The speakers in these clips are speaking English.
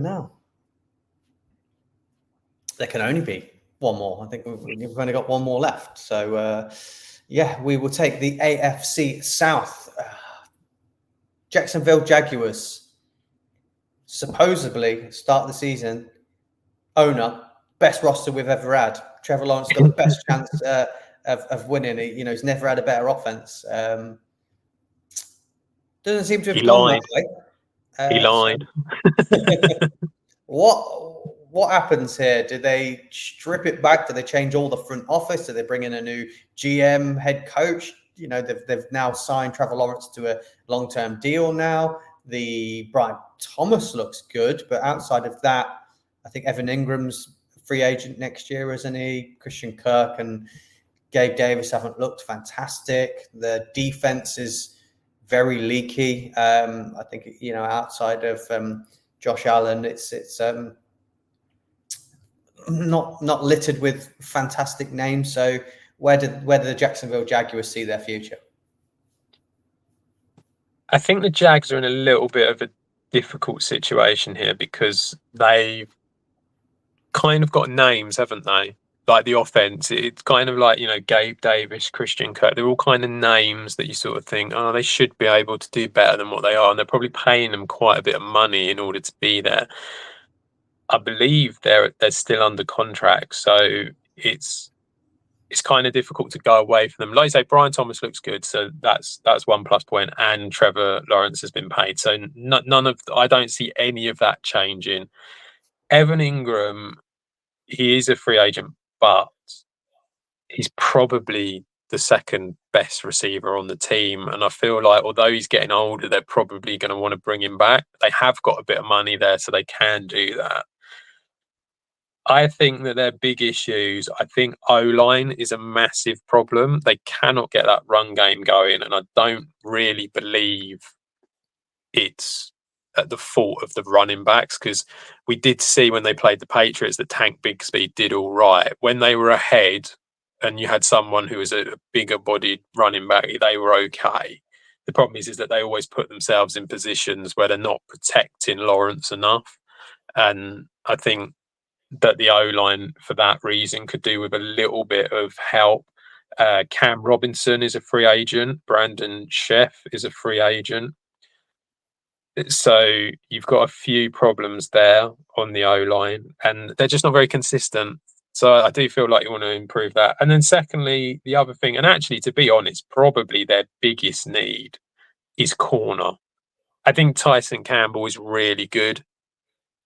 now? There can only be one more. I think we've only got one more left. So, we will take the AFC South. Jacksonville Jaguars. Supposedly, start of the season, owner, best roster we've ever had. Trevor Lawrence got the best chance of winning. He's never had a better offense. Doesn't seem to have gone that way. He lied. What happens here? Do they strip it back? Do they change all the front office? Do they bring in a new GM, head coach? They've now signed Trevor Lawrence to a long-term deal now. The Brian Thomas looks good, but outside of that, I think Evan Ingram's a free agent next year, isn't he? Christian Kirk and Gabe Davis haven't looked fantastic. The defense is very leaky. I think outside of Josh Allen, it's not littered with fantastic names. So where do the Jacksonville Jaguars see their future? I think the Jags are in a little bit of a difficult situation here because they've kind of got names, haven't they? Like the offense, it's kind of like, Gabe Davis, Christian Kirk. They're all kind of names that you sort of think, they should be able to do better than what they are. And they're probably paying them quite a bit of money in order to be there. I believe they're still under contract. So it's kind of difficult to go away from them. Like I say, Brian Thomas looks good, so that's one plus point, and Trevor Lawrence has been paid. So I don't see any of that changing. Evan Ingram, he is a free agent, but he's probably the second best receiver on the team. And I feel like although he's getting older, they're probably going to want to bring him back. They have got a bit of money there, so they can do that. I think that their big issues, I think O-line is a massive problem. They cannot get that run game going, and I don't really believe it's at the fault of the running backs, because we did see when they played the Patriots that Tank Bigsby did all right. When they were ahead and you had someone who was a bigger bodied running back, they were okay. The problem is that they always put themselves in positions where they're not protecting Lawrence enough. And I think that the O-line, for that reason, could do with a little bit of help. Cam Robinson is a free agent. Brandon Sheff is a free agent. So you've got a few problems there on the O-line, and they're just not very consistent. So I do feel like you want to improve that. And then secondly, the other thing, and actually, to be honest, probably their biggest need is corner. I think Tyson Campbell is really good,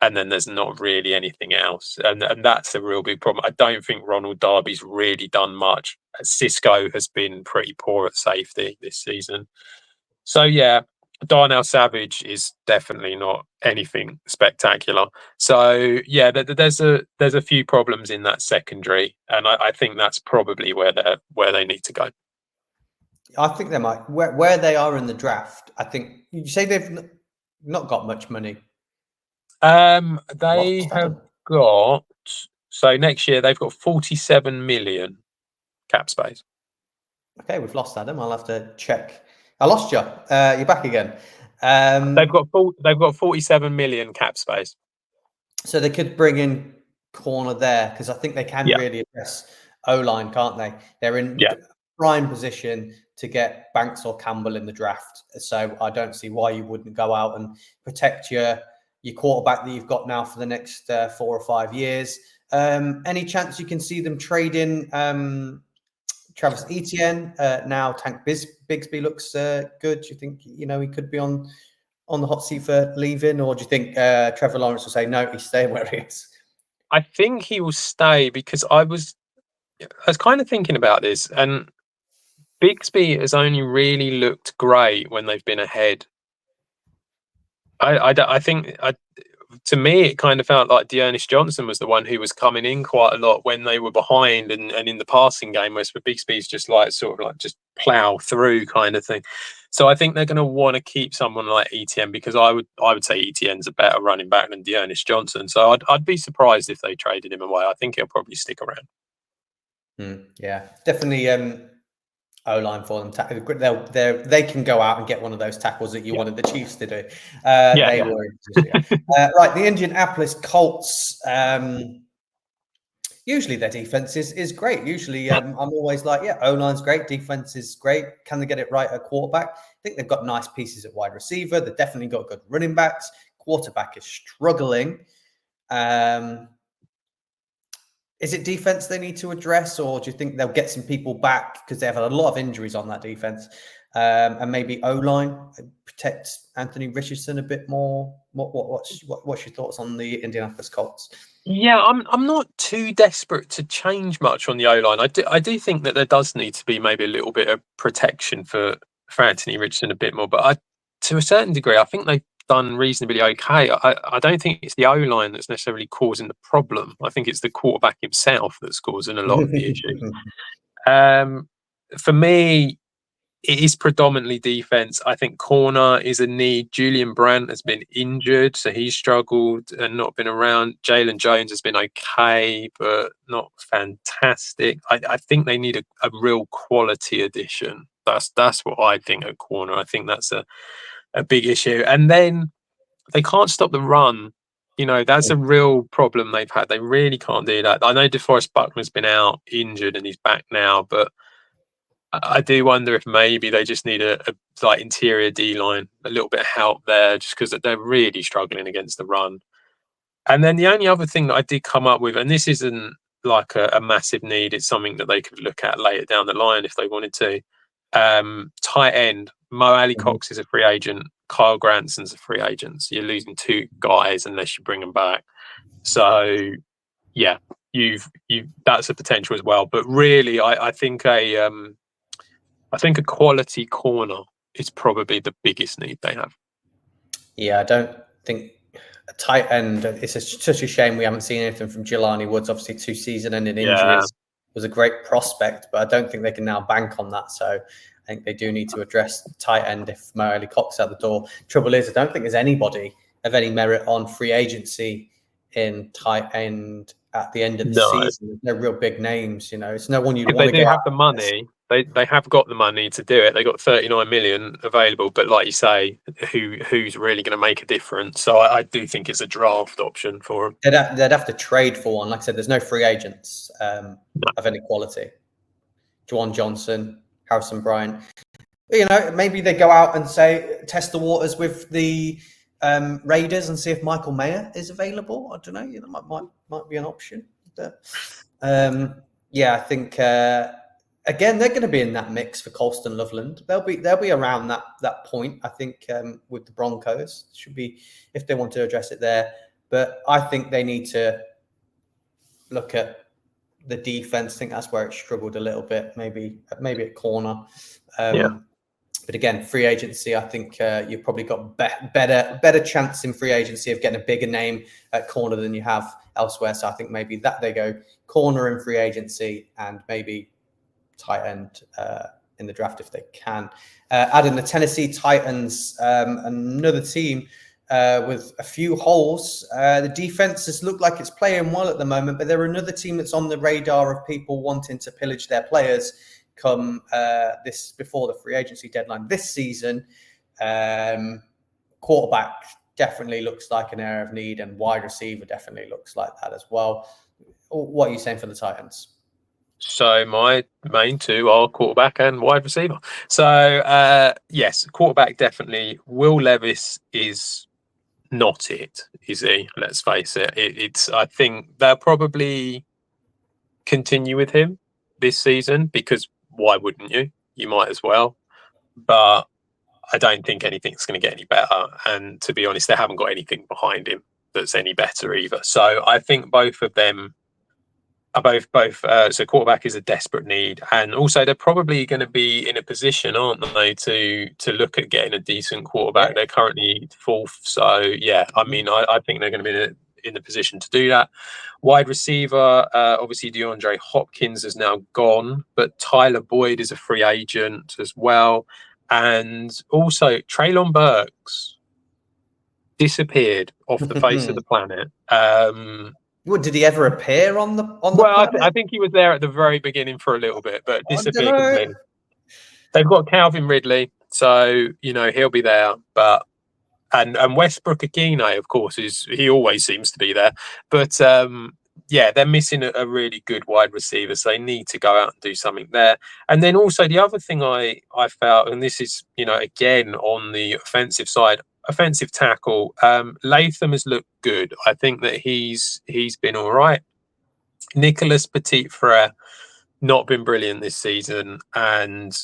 and then there's not really anything else. And that's a real big problem. I don't think Ronald Darby's really done much. Cisco has been pretty poor at safety this season. So, yeah, Darnell Savage is definitely not anything spectacular. So, yeah, there's a few problems in that secondary, and I think that's probably where they need to go. I think they might. Where they are in the draft, I think you say they've not got much money. They have got, so next year they've got 47 million cap space. Okay, we've lost Adam. I'll have to check. I lost you. You're back again. They've got 47 million cap space. So they could bring in corner there, because I think they can really address O-line, can't they? They're in prime position to get Banks or Campbell in the draft. So I don't see why you wouldn't go out and protect your quarterback that you've got now for the next 4 or 5 years. Any chance you can see them trading Travis Etienne? Now Tank Bigsby looks good. Do you think he could be on the hot seat for leaving, or do you think Trevor Lawrence will say no, he's staying where he is? I think he will stay, because I was kind of thinking about this, and Bigsby has only really looked great when they've been ahead. I think to me, it kind of felt like Dearness Johnson was the one who was coming in quite a lot when they were behind and in the passing game, whereas for Bigsby's just just plow through kind of thing. So I think they're going to want to keep someone like Etienne, because I would say Etienne's a better running back than Dearness Johnson. So I'd be surprised if they traded him away. I think he'll probably stick around. Yeah, definitely. O-line for them. They can go out and get one of those tackles that you wanted the Chiefs to do. They were in position. Right, the Indianapolis Colts. Usually their defense is great. Usually I'm always like, O-line's great, defense is great. Can they get it right at quarterback? I think they've got nice pieces at wide receiver. They've definitely got good running backs. Quarterback is struggling. Is it defense they need to address, or do you think they'll get some people back because they have a lot of injuries on that defense? And maybe O-line protect Anthony Richardson a bit more. What's your thoughts on the Indianapolis Colts? Yeah, I'm not too desperate to change much on the O-line. I do think that there does need to be maybe a little bit of protection for Anthony Richardson a bit more, but to a certain degree, I think they've done reasonably okay. I don't think it's the O-line that's necessarily causing the problem. I think it's the quarterback himself that's causing a lot of the issues. For me, it is predominantly defense. I think corner is a need. Julian Brandt has been injured, so he's struggled and not been around. Jalen Jones has been okay, but not fantastic. I think they need a real quality addition. That's what I think at corner. I think that's a big issue. And then they can't stop the run. That's a real problem they've had. They really can't do that. I know DeForest Buckner's been out injured and he's back now, but I do wonder if maybe they just need a like interior D line, a little bit of help there, just because they're really struggling against the run. And then the only other thing that I did come up with, and this isn't like a massive need, it's something that they could look at later down the line if they wanted to. Tight end, Mo Alley-Cox is a free agent, Kyle Granson's a free agent. So you're losing two guys unless you bring them back. So yeah, you've that's a potential as well. But really, I think a quality corner is probably the biggest need they have. Yeah, I don't think a tight end. It's such a shame we haven't seen anything from Jelani Woods. Obviously, 2 season-ending injuries was a great prospect, but I don't think they can now bank on that. So I think they do need to address the tight end if Mo Alley-Cox out the door. Trouble is, I don't think there's anybody of any merit on free agency in tight end at the end of the season. There's no real big names. It's no one you'd want to go. They do have the money. They have got the money to do it. They got 39 million available, but like you say, who's really going to make a difference? So I do think it's a draft option for them. They'd have to trade for one. Like I said, there's no free agents of any quality. Juwan Johnson, Harrison Bryant. Maybe they go out and say test the waters with the Raiders and see if Michael Mayer is available. I don't know. That might be an option. But, I think. Again, they're going to be in that mix for Colston Loveland. They'll be around that point. I think with the Broncos should be if they want to address it there. But I think they need to look at the defense. I think that's where it struggled a little bit. Maybe at corner. But again, free agency. I think you've probably got better chance in free agency of getting a bigger name at corner than you have elsewhere. So I think maybe that they go corner in free agency and maybe tight end in the draft if they can. Add in the Tennessee Titans, another team with a few holes. The defense has looked like it's playing well at the moment, but they're another team that's on the radar of people wanting to pillage their players come before the free agency deadline this season. Quarterback definitely looks like an area of need, and wide receiver definitely looks like that as well. What are you saying for the Titans? So my main two are quarterback and wide receiver. So yes, quarterback definitely. Will Levis is not it, is he? Let's face it. It's. I think they'll probably continue with him this season because why wouldn't you? You might as well. But I don't think anything's going to get any better. And to be honest, they haven't got anything behind him that's any better either. So I think both of them. So quarterback is a desperate need, and also they're probably going to be in a position, aren't they, to look at getting a decent quarterback. They're currently 4th, so yeah. I mean, I think they're going to be in the position to do that. Wide receiver, obviously DeAndre Hopkins is now gone, but Tyler Boyd is a free agent as well, and also Treylon Burks disappeared off the face of the planet. Well, did he ever appear on the? I think he was there at the very beginning for a little bit, but disappeared completely. They've got Calvin Ridley, so he'll be there. But and Westbrook Akine, of course, he always seems to be there. But they're missing a really good wide receiver, so they need to go out and do something there. And then also the other thing I felt, and this is again on the offensive side, offensive tackle, Latham has looked good. I think that he's been all right. Nicholas Petit-Frere not been brilliant this season, and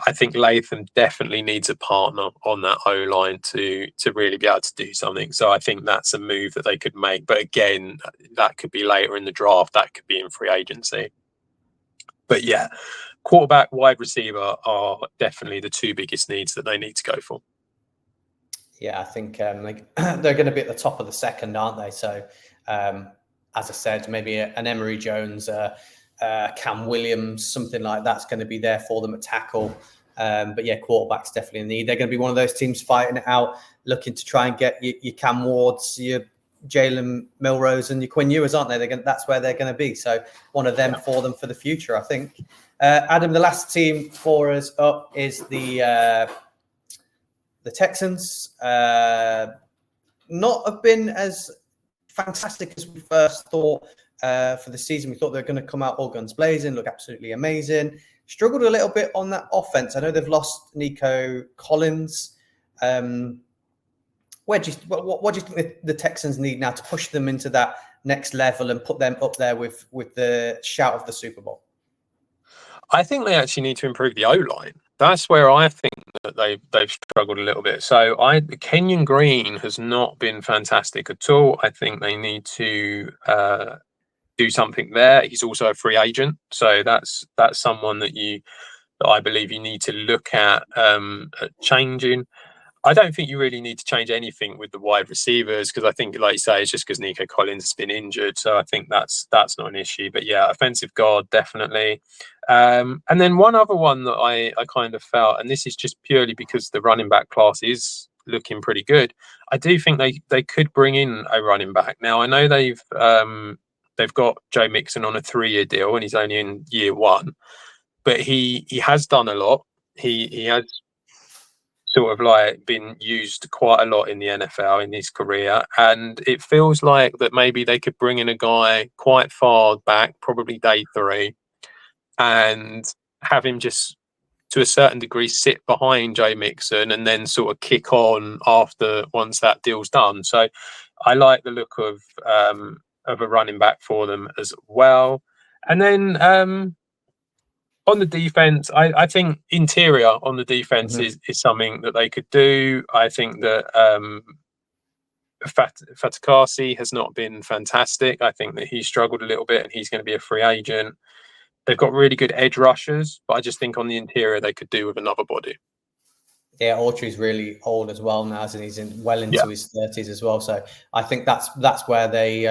I think Latham definitely needs a partner on that O-line to really be able to do something. So I think that's a move that they could make. But again, that could be later in the draft. That could be in free agency. But yeah, quarterback, wide receiver are definitely the two biggest needs that they need to go for. Yeah, I think they're going to be at the top of the second, aren't they? So, as I said, maybe an Emory Jones, Cam Williams, something like that's going to be there for them at tackle. But yeah, quarterback's definitely a need. They're going to be one of those teams fighting it out, looking to try and get your Cam Wards, your Jalen Milrose, and your Quinn Ewers, aren't they? That's where they're going to be. So one of them for them for the future, I think. Adam, the last team for us up is the Texans. Not have been as fantastic as we first thought for the season. We thought they were going to come out all guns blazing, look absolutely amazing. Struggled a little bit on that offense. I know they've lost Nico Collins. What do you think the Texans need now to push them into that next level and put them up there with the shout of the Super Bowl? I think they actually need to improve the O-line. That's where I think that they've struggled a little bit. So Kenyon Green has not been fantastic at all. I think they need to do something there. He's also a free agent, so that's someone that I believe you need to look at changing. I don't think you really need to change anything with the wide receivers because I think, like you say, it's just because Nico Collins has been injured. So I think that's not an issue. But yeah, offensive guard, definitely. And then one other one that I kind of felt, and this is just purely because the running back class is looking pretty good. I do think they could bring in a running back. Now, I know they've got Joe Mixon on a 3-year deal and he's only in year 1, but he has done a lot. He has sort of like been used quite a lot in the NFL in his career, and it feels like that maybe they could bring in a guy quite far back, probably day 3, and have him just to a certain degree sit behind Joe Mixon and then sort of kick on once that deal's done. So I like the look of a running back for them as well. And then on the defense, I think interior on the defense is something that they could do. I think that Fatukasi has not been fantastic. I think that he struggled a little bit and he's going to be a free agent. They've got really good edge rushers, but I just think on the interior they could do with another body. Yeah, Autry's really old as well now, and he's well into his 30s as well. So I think that's where they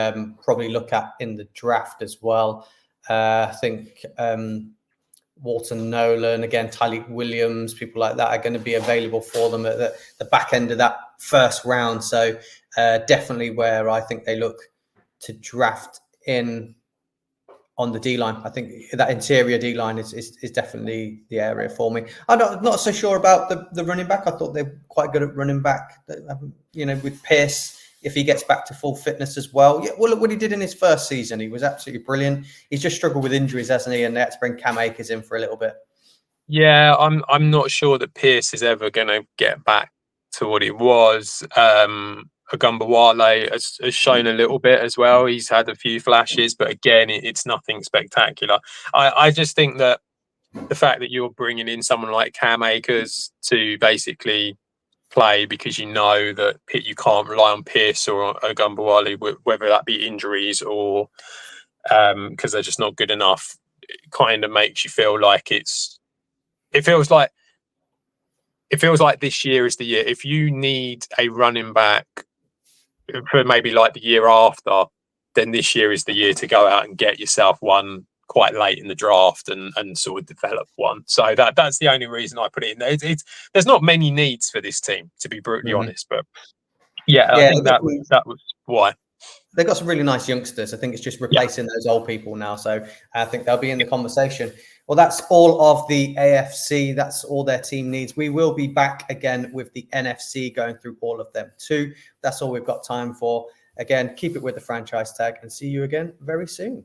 probably look at in the draft as well. I think Walton Nolan, again, Tyleik Williams, people like that are going to be available for them at the back end of that first round. So definitely where I think they look to draft in on the D-line. I think that interior D-line is definitely the area for me. I'm not so sure about the running back. I thought they're quite good at running back, with Pierce, if he gets back to full fitness as well. Yeah, well, look what he did in his first season. He was absolutely brilliant. He's just struggled with injuries, hasn't he? And they had to bring Cam Akers in for a little bit. Yeah, I'm not sure that Pierce is ever going to get back to what he was. Ogunbowale has shown a little bit as well. He's had a few flashes, but again, it's nothing spectacular. I just think that the fact that you're bringing in someone like Cam Akers to basically play because you know that you can't rely on Pierce or Ogunbowale, whether that be injuries or because they're just not good enough, it kind of makes you feel like it feels like this year is the year. If you need a running back for maybe like the year after, then this year is the year to go out and get yourself one quite late in the draft and sort of develop one. So that's the only reason I put it in there. There's not many needs for this team, to be brutally honest, but I think that was why. They've got some really nice youngsters. I think it's just replacing those old people now. So I think they'll be in the conversation. Well, that's all of the AFC. That's all their team needs. We will be back again with the NFC, going through all of them too. That's all we've got time for. Again, keep it with the franchise tag and see you again very soon.